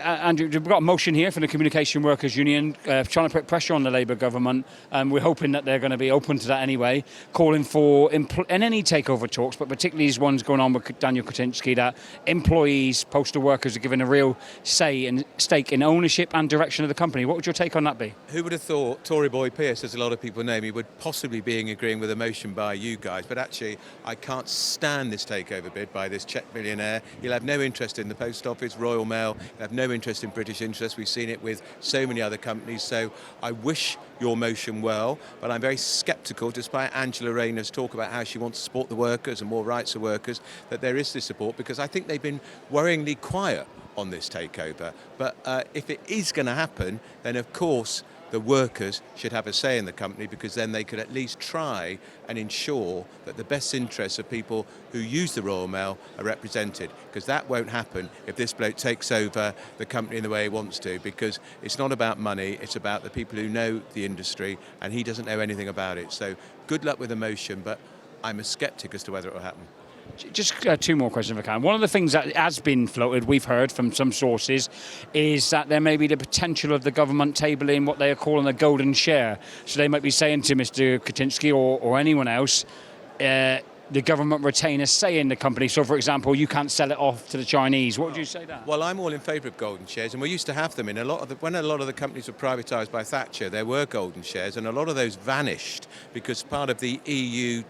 Andrew, we've got a motion here from the Communication Workers Union trying to put pressure on the Labour government. We're hoping that they're going to be open to that anyway, calling for, in any takeover talks, but particularly these ones going on with Daniel Kaczynski, that employees, postal workers are given a real say and stake in ownership and direction of the company. What would your take on that be? Who would have thought Tory Boy Pierce, as a lot of people know me, would possibly be agreeing with a motion by you guys? But actually, I can't stand this takeover bid by this Czech millionaire. He'll have no interest in the post office, Royal Mail. He'll have no interest in British interests. We've seen it with so many other companies. So I wish your motion well, but I'm very sceptical, despite Angela Rayner's talk about how she wants to support the workers and more rights of workers, that there is this support, because I think they've been worryingly quiet on this takeover. But if it is going to happen, then of course the workers should have a say in the company, because then they could at least try and ensure that the best interests of people who use the Royal Mail are represented, because that won't happen if this bloke takes over the company in the way he wants to, because it's not about money, it's about the people who know the industry, and he doesn't know anything about it. So good luck with the motion, but I'm a sceptic as to whether it will happen. Just two more questions if I can. One of the things that has been floated, we've heard from some sources, is that there may be the potential of the government tabling what they are calling a golden share. So they might be saying to Mr. Kaczynski or anyone else, the government retain a say in the company. So, for example, you can't sell it off to the Chinese. What would you say to that? Well, I'm all in favour of golden shares, and we used to have them in when a lot of the companies were privatised by Thatcher. There were golden shares, and a lot of those vanished because part of the EU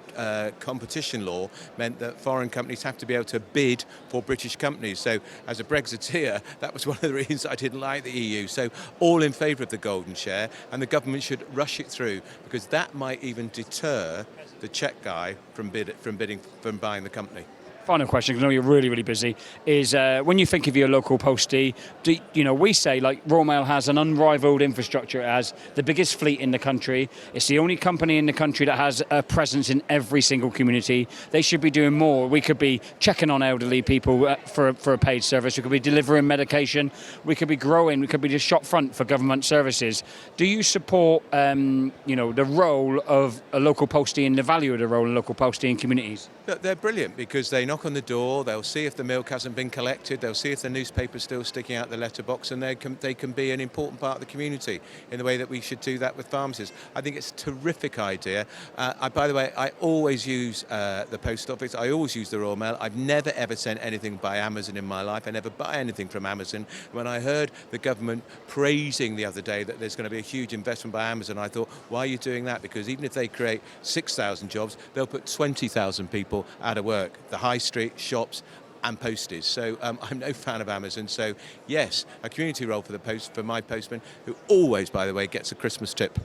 competition law meant that foreign companies have to be able to bid for British companies. So, as a Brexiteer, that was one of the reasons I didn't like the EU. So, all in favour of the golden share, and the government should rush it through, because that might even deter the Czech guy from buying the company. Final question, because I know you're really, really busy, is when you think of your local postie, we say, like, Royal Mail has an unrivaled infrastructure. It has the biggest fleet in the country. It's the only company in the country that has a presence in every single community. They should be doing more. We could be checking on elderly people for a paid service. We could be delivering medication. We could be growing. We could be just shop front for government services. Do you support, the role of a local postie and the value of the role of a local postie in communities? They're brilliant, because they knock on the door, they'll see if the milk hasn't been collected, they'll see if the newspaper's still sticking out the letterbox, and they can be an important part of the community in the way that we should do that with pharmacists. I think it's a terrific idea. By the way, I always use the post office, I always use the Royal Mail. I've never ever sent anything by Amazon in my life. I never buy anything from Amazon. When I heard the government praising the other day that there's going to be a huge investment by Amazon, I thought, why are you doing that? Because even if they create 6,000 jobs, they'll put 20,000 people out of work. The high street, shops and posties. So I'm no fan of Amazon. So yes, a community role for my postman, who always, by the way, gets a Christmas tip.